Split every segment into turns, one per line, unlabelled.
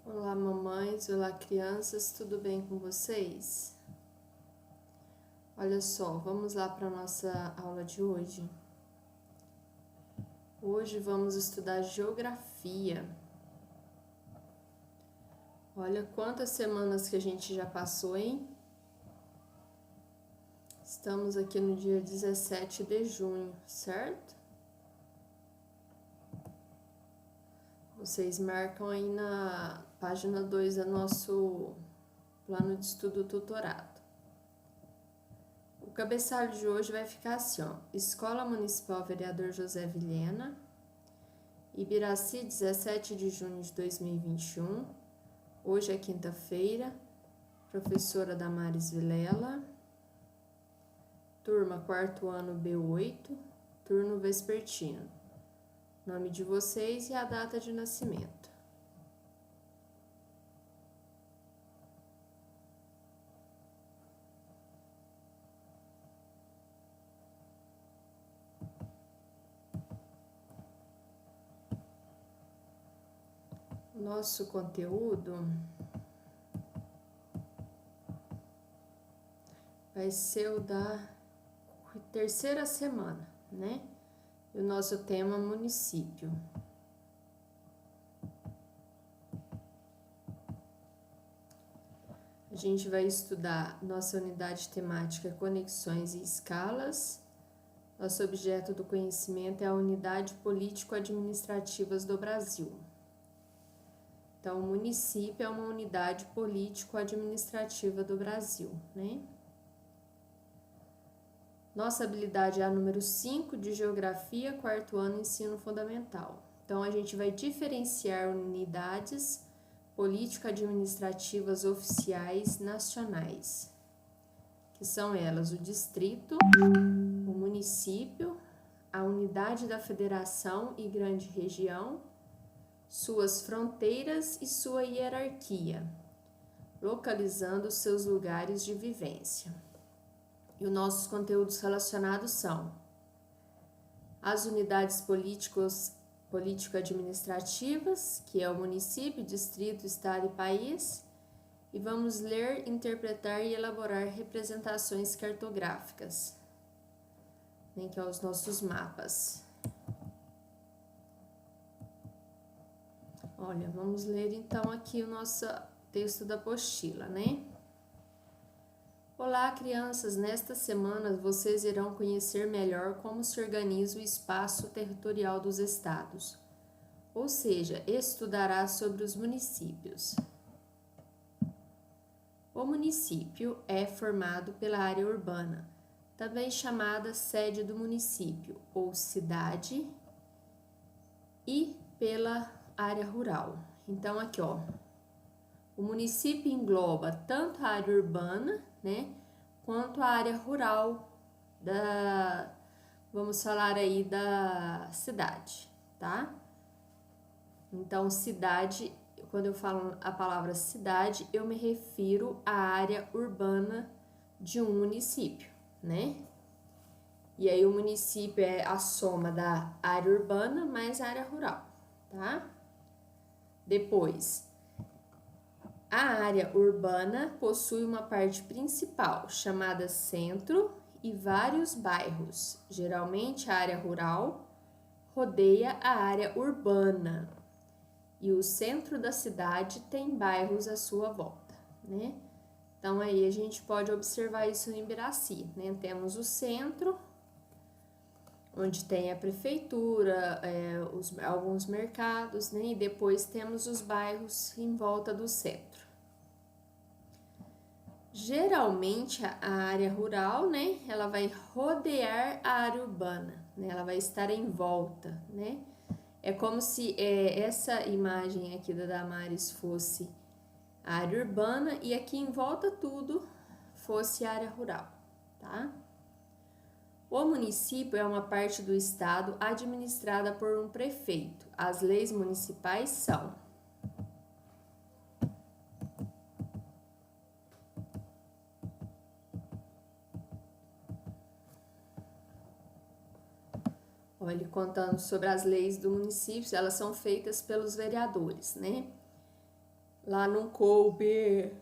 Olá, mamães, olá, crianças, tudo bem com vocês? Olha só, vamos lá para a nossa aula de hoje. Hoje vamos estudar geografia. Olha quantas semanas que a gente já passou, hein? Estamos aqui no dia 17 de junho, certo? Vocês marcam aí na página 2 do nosso plano de estudo tutorado. O cabeçalho de hoje vai ficar assim, ó. Escola Municipal Vereador José Vilhena, Ibiraci, 17 de junho de 2021. Hoje é quinta-feira. Professora Damares Vilela. Turma 4º ano B8, turno vespertino. Nome de vocês e a data de nascimento. Nosso conteúdo vai ser o da terceira semana, né? E o nosso tema município. A gente vai estudar nossa unidade temática Conexões e Escalas. Nosso objeto do conhecimento é a unidade político-administrativas do Brasil. Então, o município é uma unidade político-administrativa do Brasil, né? Nossa habilidade é a número 5 de Geografia, 4º ano, Ensino Fundamental. Então, a gente vai diferenciar unidades político-administrativas oficiais nacionais, que são elas o distrito, o município, a unidade da federação e grande região, suas fronteiras e sua hierarquia, localizando seus lugares de vivência. E os nossos conteúdos relacionados são as unidades político-administrativas, que é o município, distrito, estado e país, e vamos ler, interpretar e elaborar representações cartográficas, né, que é os nossos mapas. Olha, vamos ler então aqui o nosso texto da apostila, né? Olá, crianças! Nesta semana vocês irão conhecer melhor como se organiza o espaço territorial dos estados, ou seja, estudará sobre os municípios. O município é formado pela área urbana, também chamada sede do município ou cidade, e pela área rural. Então, aqui, ó, o município engloba tanto a área urbana, né, quanto a área rural vamos falar aí da cidade, tá? Então, cidade, quando eu falo a palavra cidade, eu me refiro à área urbana de um município, né? E aí o município é a soma da área urbana mais a área rural, tá? Depois, a área urbana possui uma parte principal, chamada centro, e vários bairros. Geralmente, a área rural rodeia a área urbana. E o centro da cidade tem bairros à sua volta, né? Então, aí a gente pode observar isso em Ibiraci, né? Temos o centro, onde tem a prefeitura, alguns mercados, né? E depois temos os bairros em volta do centro. Geralmente a área rural, né? Ela vai rodear a área urbana, né? Ela vai estar em volta, né? É como se essa imagem aqui da Damares fosse a área urbana e aqui em volta tudo fosse área rural, tá? O município é uma parte do estado administrada por um prefeito. As leis municipais são: ele contando sobre as leis do município, elas são feitas pelos vereadores, né? Lá não coube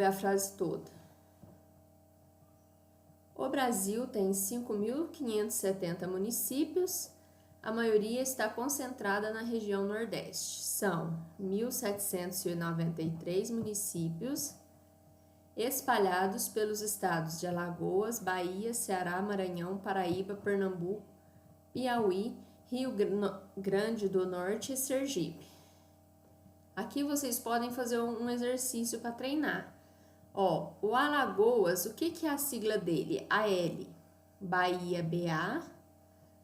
a frase toda. O Brasil tem 5.570 municípios, a maioria está concentrada na região Nordeste. São 1.793 municípios espalhados pelos estados de Alagoas, Bahia, Ceará, Maranhão, Paraíba, Pernambuco, Piauí, Rio Grande do Norte e Sergipe. Aqui vocês podem fazer um exercício para treinar. Ó, o Alagoas, o que é a sigla dele? AL. Bahia, BA.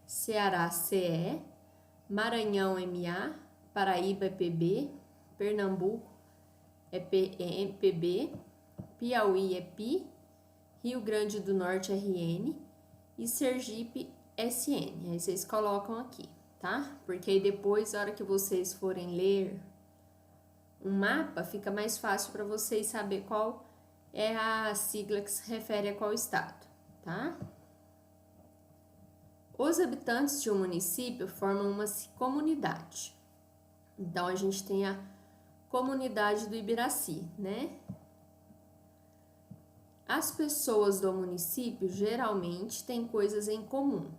Ceará, CE. Maranhão, MA. Paraíba, é PB. Pernambuco, é PB. Piauí, é PI. Rio Grande do Norte, RN. E Sergipe, SN. Aí vocês colocam aqui, tá? Porque aí depois, na hora que vocês forem ler um mapa, fica mais fácil para vocês saber qual é a sigla que se refere a qual estado, tá? Os habitantes de um município formam uma comunidade. Então, a gente tem a comunidade do Ibiraci, né? As pessoas do município geralmente têm coisas em comum,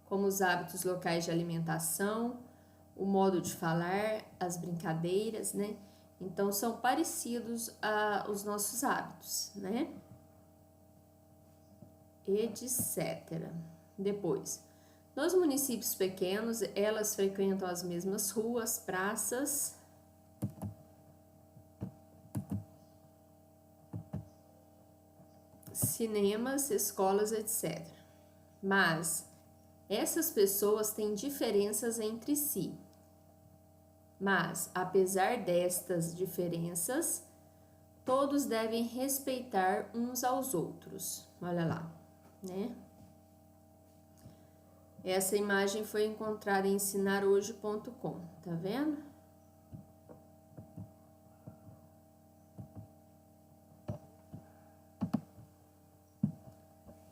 como os hábitos locais de alimentação, o modo de falar, as brincadeiras, né? Então, são parecidos aos nossos hábitos, né? Etc. Depois, nos municípios pequenos, elas frequentam as mesmas ruas, praças, cinemas, escolas, etc. Mas essas pessoas têm diferenças entre si. Mas, apesar destas diferenças, todos devem respeitar uns aos outros. Olha lá, né? Essa imagem foi encontrada em ensinarhoje.com, tá vendo?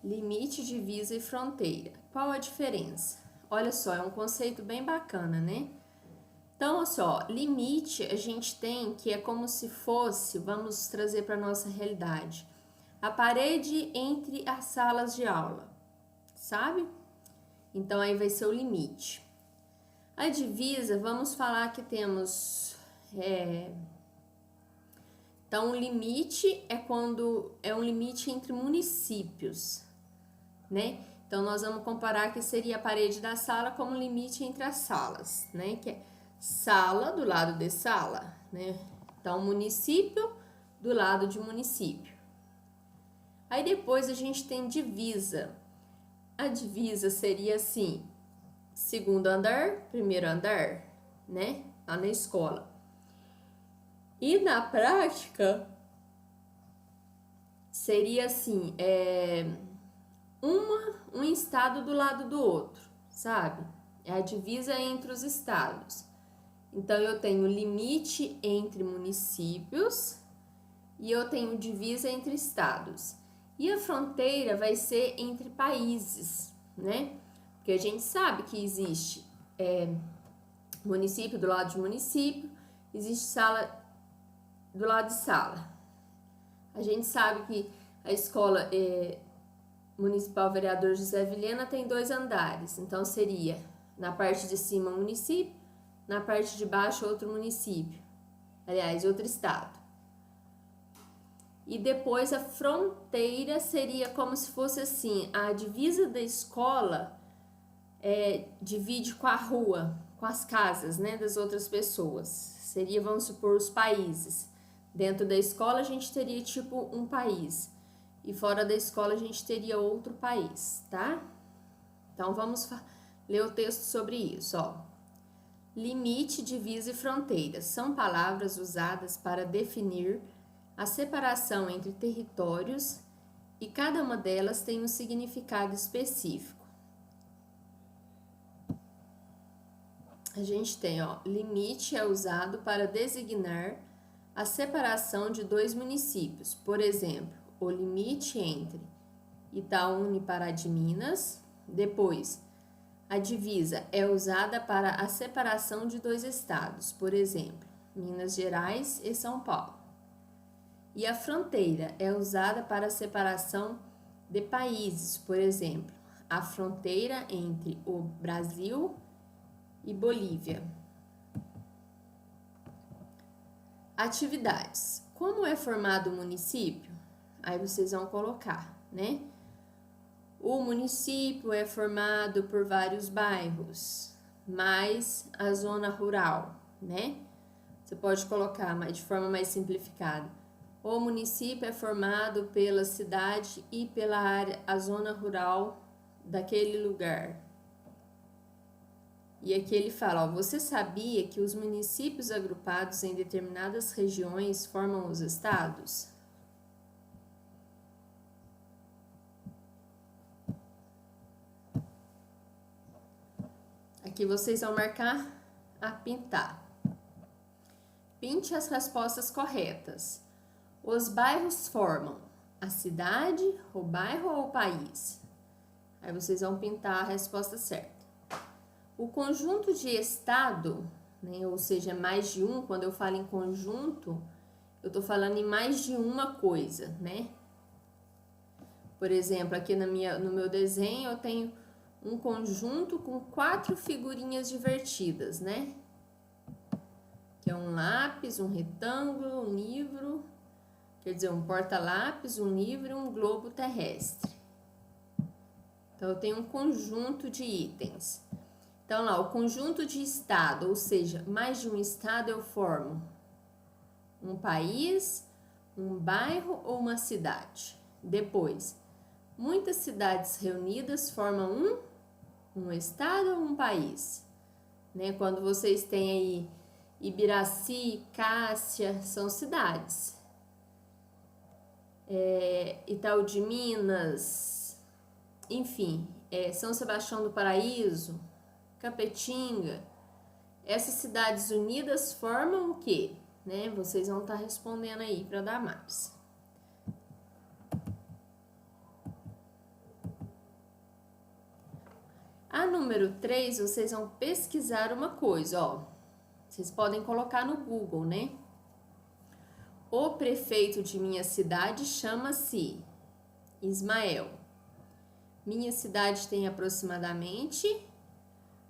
Limite, divisa e fronteira. Qual a diferença? Olha só, é um conceito bem bacana, né? Então, assim, ó, limite a gente tem que é como se fosse, vamos trazer para nossa realidade, a parede entre as salas de aula, sabe? Então, aí vai ser o limite. A divisa, vamos falar que temos... Então, o limite é quando é um limite entre municípios, né? Então, nós vamos comparar que seria a parede da sala como limite entre as salas, né? Que é sala do lado de sala, né? Então, município do lado de município. Aí depois a gente tem divisa. A divisa seria assim, segundo andar, primeiro andar, né? Lá na escola. E na prática, seria assim, um estado do lado do outro, sabe? É a divisa entre os estados. Então, eu tenho limite entre municípios e eu tenho divisa entre estados. E a fronteira vai ser entre países, né? Porque a gente sabe que existe município do lado de município, existe sala do lado de sala. A gente sabe que a escola municipal Vereador José Vilhena tem 2 andares, então seria na parte de cima um município, na parte de baixo outro município, aliás, outro estado. E depois a fronteira seria como se fosse assim, a divisa da escola divide com a rua, com as casas, né, das outras pessoas. Seria, vamos supor, os países. Dentro da escola a gente teria tipo um país e fora da escola a gente teria outro país, tá? Então vamos ler o texto sobre isso, ó. Limite, divisa e fronteira são palavras usadas para definir a separação entre territórios e cada uma delas tem um significado específico. A gente tem, ó, limite é usado para designar a separação de 2 municípios, por exemplo, o limite entre Itaúna e Pará de Minas, depois A divisa é usada para a separação de dois estados, por exemplo, Minas Gerais e São Paulo. E a fronteira é usada para a separação de países, por exemplo, a fronteira entre o Brasil e Bolívia. Atividades. Como é formado o município? Aí vocês vão colocar, né? O município é formado por vários bairros, mais a zona rural, né? Você pode colocar, mas de forma mais simplificada. O município é formado pela cidade e pela área, a zona rural daquele lugar. E aqui ele fala, ó, você sabia que os municípios agrupados em determinadas regiões formam os estados? Aqui vocês vão marcar a pintar. Pinte as respostas corretas. Os bairros formam a cidade, o bairro ou o país? Aí vocês vão pintar a resposta certa. O conjunto de estado, né, ou seja, mais de um, quando eu falo em conjunto, eu tô falando em mais de uma coisa, né? Por exemplo, aqui no meu desenho eu tenho um conjunto com 4 figurinhas divertidas, né? Que é um lápis, um retângulo, um livro, quer dizer, um porta-lápis, um livro e um globo terrestre. Então, eu tenho um conjunto de itens. Então, lá, o conjunto de estado, ou seja, mais de um estado eu formo um país, um bairro ou uma cidade. Depois, muitas cidades reunidas formam um estado ou um país. Né? Quando vocês têm aí Ibiraci, Cássia, são cidades. Itaú de Minas, enfim, São Sebastião do Paraíso, Capetinga, essas cidades unidas formam o quê? Né? Vocês vão estar respondendo aí para Damares. A número 3, vocês vão pesquisar uma coisa, ó. Vocês podem colocar no Google, né? O prefeito de minha cidade chama-se Ismael. Minha cidade tem aproximadamente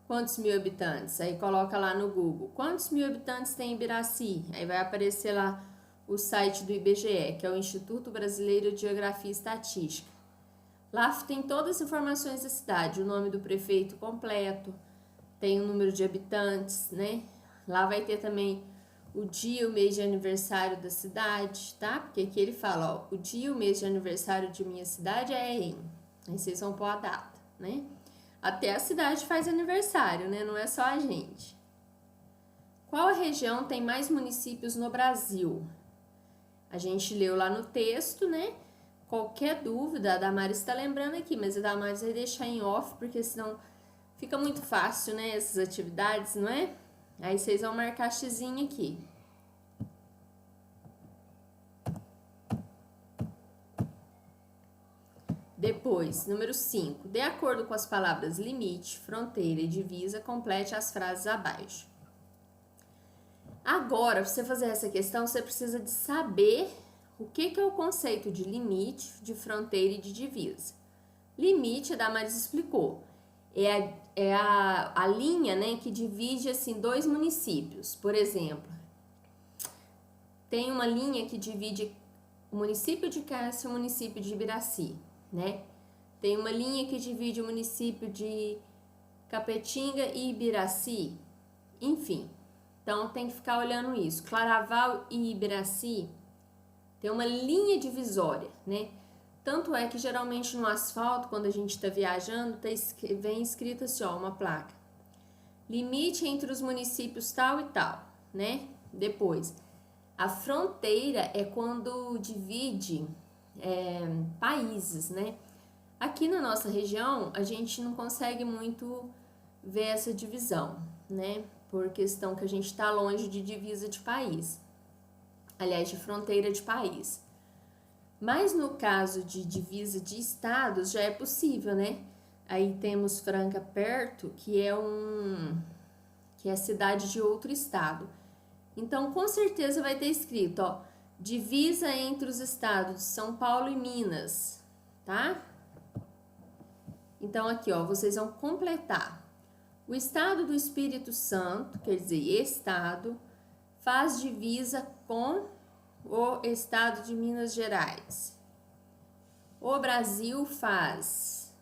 quantos mil habitantes? Aí coloca lá no Google. Quantos mil habitantes tem Ibiraci? Aí vai aparecer lá o site do IBGE, que é o Instituto Brasileiro de Geografia e Estatística. Lá tem todas as informações da cidade, o nome do prefeito completo, tem o número de habitantes, né? Lá vai ter também o dia, o mês de aniversário da cidade, tá? Porque aqui ele fala, ó, o dia, o mês de aniversário de minha cidade é em. Aí vocês vão pôr a data, né? Até a cidade faz aniversário, né? Não é só a gente. Qual a região tem mais municípios no Brasil? A gente leu lá no texto, né? Qualquer dúvida, a Damares está lembrando aqui, mas a Damares vai deixar em off, porque senão fica muito fácil, né? Essas atividades, não é? Aí vocês vão marcar xizinho aqui. Depois, número 5. De acordo com as palavras limite, fronteira e divisa, complete as frases abaixo. Agora, para você fazer essa questão, você precisa de saber o que é o conceito de limite, de fronteira e de divisa. Limite, a Damares explicou, é a linha, né, que divide assim, dois municípios. Por exemplo, tem uma linha que divide o município de Cássia e o município de Ibiraci, né? Tem uma linha que divide o município de Capetinga e Ibiraci, enfim. Então, tem que ficar olhando isso. Claraval e Ibiraci tem uma linha divisória, né? Tanto é que geralmente no asfalto, quando a gente está viajando, vem escrito assim, ó, uma placa. Limite entre os municípios tal e tal, né? Depois, a fronteira é quando divide países, né? Aqui na nossa região, a gente não consegue muito ver essa divisão, né? Por questão que a gente está longe de divisa de país. Aliás, de fronteira de país. Mas no caso de divisa de estados, já é possível, né? Aí temos Franca perto, que é a cidade de outro estado. Então, com certeza vai ter escrito, ó, divisa entre os estados de São Paulo e Minas, tá? Então, aqui, ó, vocês vão completar. O estado do Espírito Santo, quer dizer, estado, faz divisa com o estado de Minas Gerais. O Brasil faz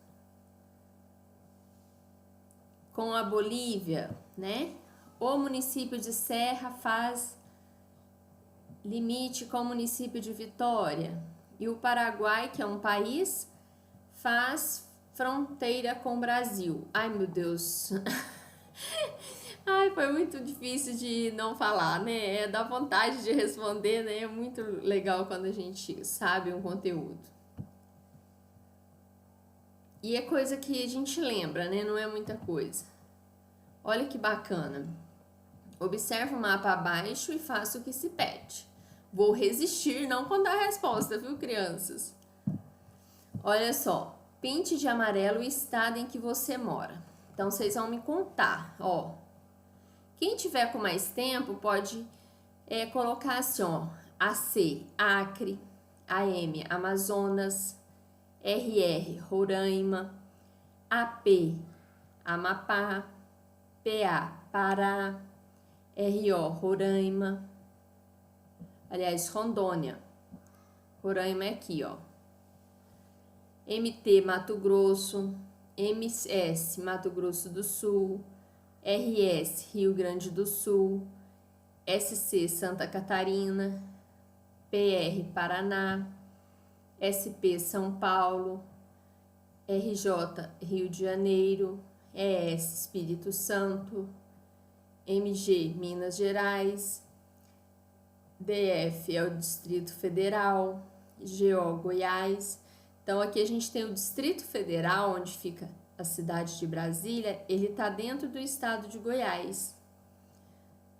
com a Bolívia, né? O município de Serra faz limite com o município de Vitória. E o Paraguai, que é um país, faz fronteira com o Brasil. Ai, meu Deus. Ai, foi muito difícil de não falar, né? Dá vontade de responder, né? É muito legal quando a gente sabe um conteúdo. E é coisa que a gente lembra, né? Não é muita coisa. Olha que bacana. Observe o mapa abaixo e faça o que se pede. Vou resistir, não contar a resposta, viu, crianças? Olha só. Pinte de amarelo o estado em que você mora. Então, vocês vão me contar, ó. Quem tiver com mais tempo pode colocar assim, ó. AC, Acre. AM, Amazonas. RR, Roraima. AP, Amapá. PA, Pará. RO, Roraima. Aliás, Rondônia. Roraima é aqui, ó. MT, Mato Grosso. MS, Mato Grosso do Sul. RS, Rio Grande do Sul. SC, Santa Catarina. PR, Paraná. SP, São Paulo. RJ, Rio de Janeiro. ES, Espírito Santo. MG, Minas Gerais. DF é o Distrito Federal. GO, Goiás. Então, aqui a gente tem o Distrito Federal, onde fica a cidade de Brasília, ele tá dentro do estado de Goiás.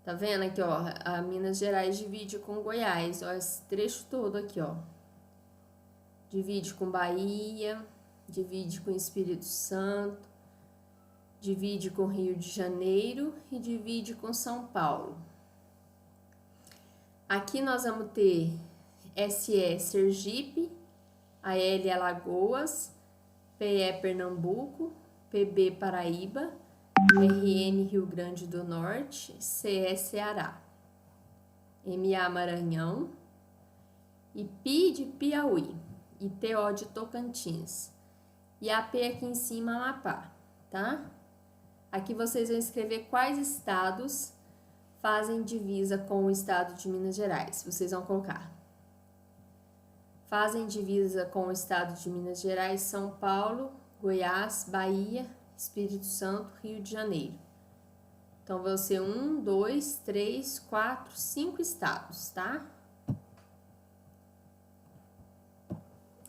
Tá vendo aqui, ó, a Minas Gerais divide com Goiás, ó, esse trecho todo aqui, ó. Divide com Bahia, divide com Espírito Santo, divide com Rio de Janeiro e divide com São Paulo. Aqui nós vamos ter SE Sergipe, AL Alagoas, PE Pernambuco, PB Paraíba, RN Rio Grande do Norte, CE Ceará, MA Maranhão, e PI de Piauí, e TO de Tocantins, e AP aqui em cima Amapá, tá? Aqui vocês vão escrever quais estados fazem divisa com o estado de Minas Gerais. Vocês vão colocar. Fazem divisa com o estado de Minas Gerais, São Paulo, Goiás, Bahia, Espírito Santo, Rio de Janeiro. Então, vão ser 1, 2, 3, 4, 5 estados, tá?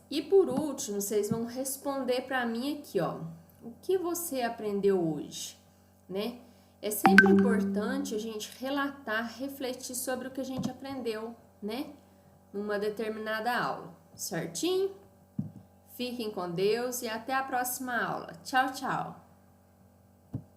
E por último, vocês vão responder para mim aqui, ó. O que você aprendeu hoje, né? É sempre importante a gente relatar, refletir sobre o que a gente aprendeu, né? Numa determinada aula, certinho? Fiquem com Deus e até a próxima aula. Tchau, tchau!